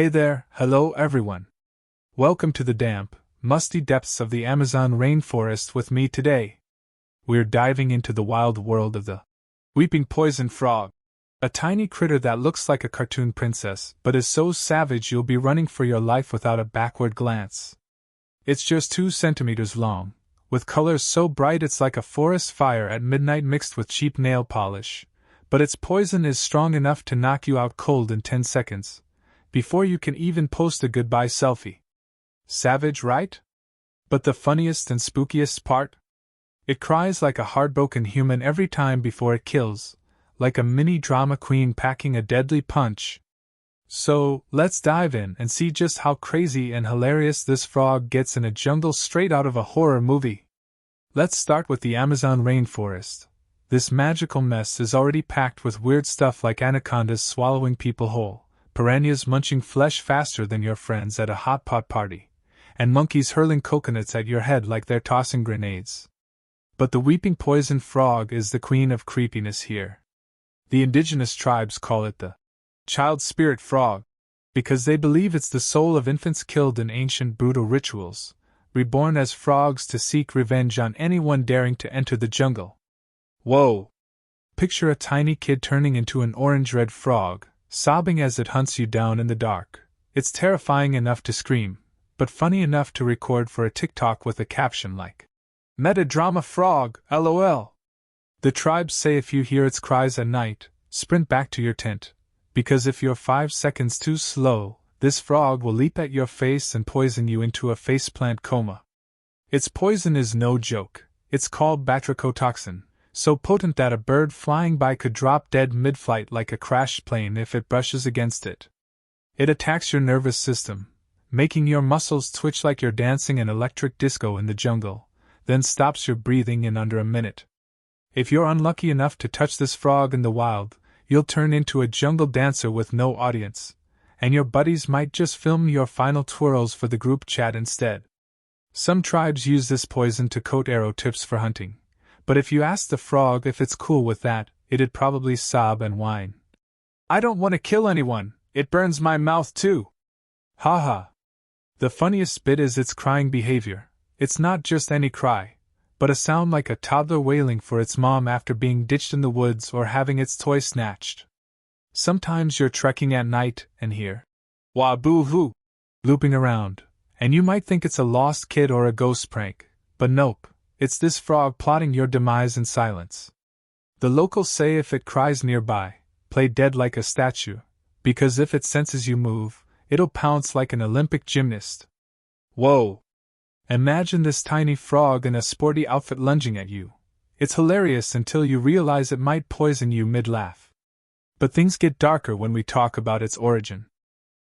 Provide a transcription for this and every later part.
Hey there, hello everyone. Welcome to the damp, musty depths of the Amazon rainforest with me today. We're diving into the wild world of the weeping poison frog, a tiny critter that looks like a cartoon princess but is so savage you'll be running for your life without a backward glance. It's just 2 centimeters long, with colors so bright it's like a forest fire at midnight mixed with cheap nail polish, but its poison is strong enough to knock you out cold in 10 seconds. Before you can even post a goodbye selfie. Savage, right? But the funniest and spookiest part? It cries like a heartbroken human every time before it kills, like a mini drama queen packing a deadly punch. So, let's dive in and see just how crazy and hilarious this frog gets in a jungle straight out of a horror movie. Let's start with the Amazon rainforest. This magical mess is already packed with weird stuff like anacondas swallowing people whole, piranhas munching flesh faster than your friends at a hot pot party, and monkeys hurling coconuts at your head like they're tossing grenades. But the weeping poison frog is the queen of creepiness here. The indigenous tribes call it the child spirit frog, because they believe it's the soul of infants killed in ancient brutal rituals, reborn as frogs to seek revenge on anyone daring to enter the jungle. Whoa! Picture a tiny kid turning into an orange-red frog, sobbing as it hunts you down in the dark. It's terrifying enough to scream, but funny enough to record for a TikTok with a caption like, "Meta-drama frog, LOL." The tribes say if you hear its cries at night, sprint back to your tent, because if you're 5 seconds too slow, this frog will leap at your face and poison you into a faceplant coma. Its poison is no joke. It's called batrachotoxin, so potent that a bird flying by could drop dead mid-flight like a crashed plane if it brushes against it. It attacks your nervous system, making your muscles twitch like you're dancing an electric disco in the jungle, then stops your breathing in under a minute. If you're unlucky enough to touch this frog in the wild, you'll turn into a jungle dancer with no audience, and your buddies might just film your final twirls for the group chat instead. Some tribes use this poison to coat arrow tips for hunting. But if you ask the frog if it's cool with that, it'd probably sob and whine. "I don't want to kill anyone, it burns my mouth too." Haha. The funniest bit is its crying behavior. It's not just any cry, but a sound like a toddler wailing for its mom after being ditched in the woods or having its toy snatched. Sometimes you're trekking at night and hear "wah boo hoo" looping around, and you might think it's a lost kid or a ghost prank, but nope. It's this frog plotting your demise in silence. The locals say if it cries nearby, play dead like a statue, because if it senses you move, it'll pounce like an Olympic gymnast. Whoa! Imagine this tiny frog in a sporty outfit lunging at you. It's hilarious until you realize it might poison you mid-laugh. But things get darker when we talk about its origin.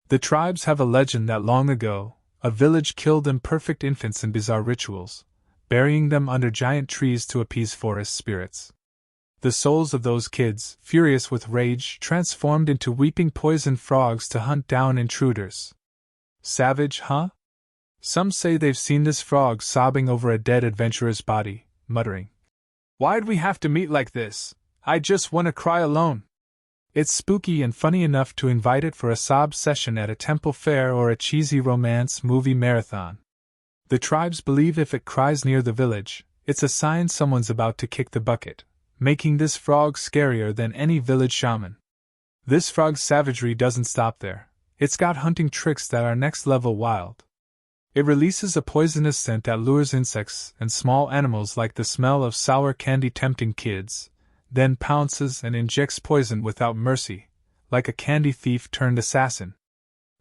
The tribes have a legend that long ago, a village killed imperfect infants in bizarre rituals, burying them under giant trees to appease forest spirits. The souls of those kids, furious with rage, transformed into weeping poison frogs to hunt down intruders. Savage, huh? Some say they've seen this frog sobbing over a dead adventurer's body, muttering, "Why'd we have to meet like this? I just want to cry alone." It's spooky and funny enough to invite it for a sob session at a temple fair or a cheesy romance movie marathon. The tribes believe if it cries near the village, it's a sign someone's about to kick the bucket, making this frog scarier than any village shaman. This frog's savagery doesn't stop there. It's got hunting tricks that are next level wild. It releases a poisonous scent that lures insects and small animals like the smell of sour candy tempting kids, then pounces and injects poison without mercy, like a candy thief turned assassin.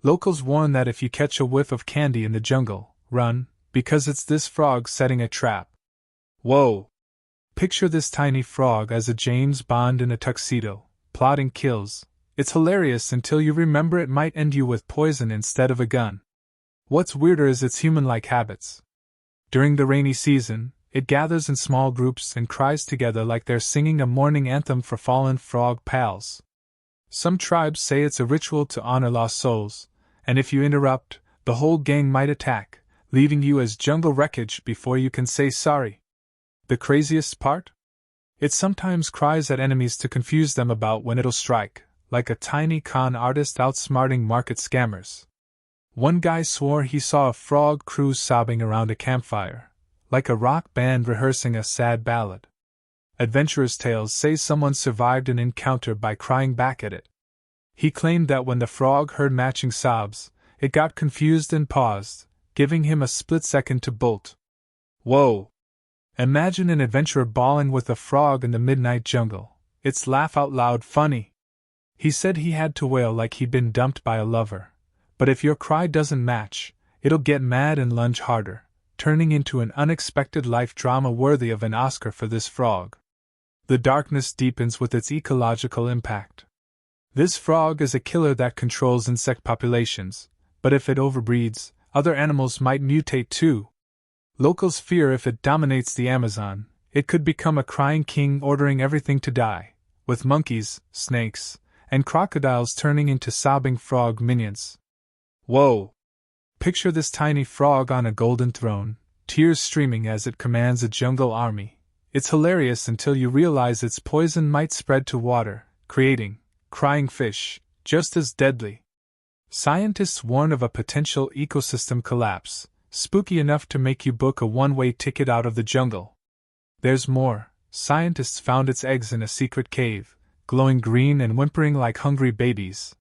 Locals warn that if you catch a whiff of candy in the jungle, run, because it's this frog setting a trap. Whoa! Picture this tiny frog as a James Bond in a tuxedo, plotting kills. It's hilarious until you remember it might end you with poison instead of a gun. What's weirder is its human-like habits. During the rainy season, it gathers in small groups and cries together like they're singing a mourning anthem for fallen frog pals. Some tribes say it's a ritual to honor lost souls, and if you interrupt, the whole gang might attack, leaving you as jungle wreckage before you can say sorry. The craziest part? It sometimes cries at enemies to confuse them about when it'll strike, like a tiny con artist outsmarting market scammers. One guy swore he saw a frog crew sobbing around a campfire, like a rock band rehearsing a sad ballad. Adventurers' tales say someone survived an encounter by crying back at it. He claimed that when the frog heard matching sobs, it got confused and paused, giving him a split second to bolt. Whoa! Imagine an adventurer bawling with a frog in the midnight jungle. It's laugh out loud funny. He said he had to wail like he'd been dumped by a lover. But if your cry doesn't match, it'll get mad and lunge harder, turning into an unexpected life drama worthy of an Oscar for this frog. The darkness deepens with its ecological impact. This frog is a killer that controls insect populations, but if it overbreeds, other animals might mutate too. Locals fear if it dominates the Amazon, it could become a crying king ordering everything to die, with monkeys, snakes, and crocodiles turning into sobbing frog minions. Whoa! Picture this tiny frog on a golden throne, tears streaming as it commands a jungle army. It's hilarious until you realize its poison might spread to water, creating crying fish, just as deadly. Scientists warn of a potential ecosystem collapse, spooky enough to make you book a one-way ticket out of the jungle. There's more. Scientists found its eggs in a secret cave, glowing green and whimpering like hungry babies.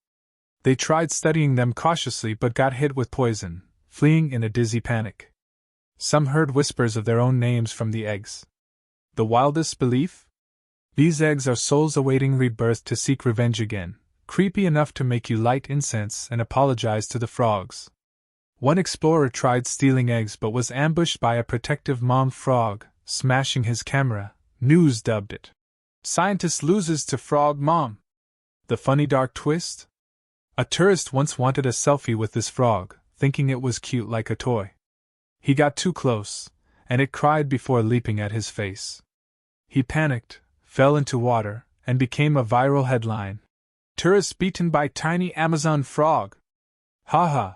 They tried studying them cautiously but got hit with poison, fleeing in a dizzy panic. Some heard whispers of their own names from the eggs. The wildest belief? These eggs are souls awaiting rebirth to seek revenge again, creepy enough to make you light incense and apologize to the frogs. One explorer tried stealing eggs but was ambushed by a protective mom frog, smashing his camera. News dubbed it, "Scientist loses to frog mom." The funny dark twist? A tourist once wanted a selfie with this frog, thinking it was cute like a toy. He got too close, and it cried before leaping at his face. He panicked, fell into water, and became a viral headline. "Tourist beaten by tiny Amazon frog." Haha.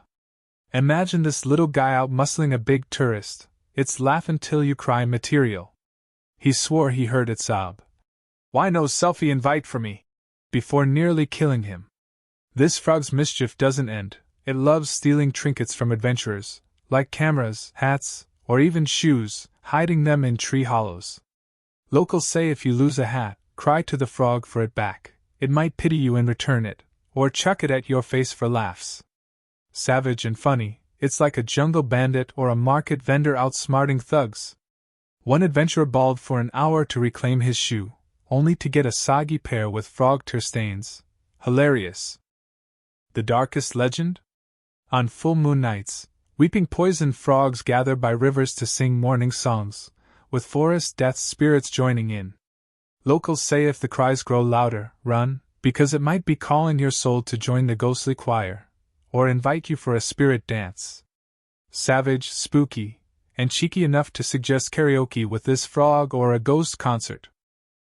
Imagine this little guy out muscling a big tourist. It's laugh until you cry material. He swore he heard it sob, "Why no selfie invite for me?" before nearly killing him. This frog's mischief doesn't end. It loves stealing trinkets from adventurers, like cameras, hats, or even shoes, hiding them in tree hollows. Locals say if you lose a hat, cry to the frog for it back. It might pity you and return it, or chuck it at your face for laughs. Savage and funny, it's like a jungle bandit or a market vendor outsmarting thugs. One adventurer bawled for an hour to reclaim his shoe, only to get a soggy pair with frog tear stains. Hilarious. The darkest legend? On full moon nights, weeping poison frogs gather by rivers to sing mourning songs, with forest death spirits joining in. Locals say if the cries grow louder, run, because it might be calling your soul to join the ghostly choir, or invite you for a spirit dance. Savage, spooky, and cheeky enough to suggest karaoke with this frog or a ghost concert.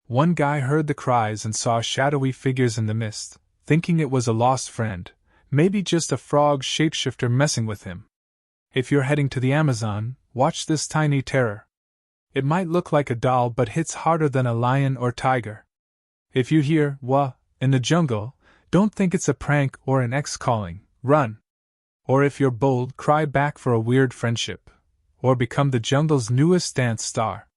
One guy heard the cries and saw shadowy figures in the mist, thinking it was a lost friend, maybe just a frog shapeshifter messing with him. If you're heading to the Amazon, watch this tiny terror. It might look like a doll but hits harder than a lion or tiger. If you hear "wah" in the jungle, don't think it's a prank or an ex calling, run. Or if you're bold, cry back for a weird friendship, or become the jungle's newest dance star.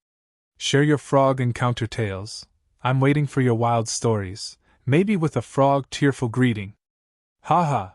Share your frog encounter tales. I'm waiting for your wild stories, maybe with a frog tearful greeting. Haha.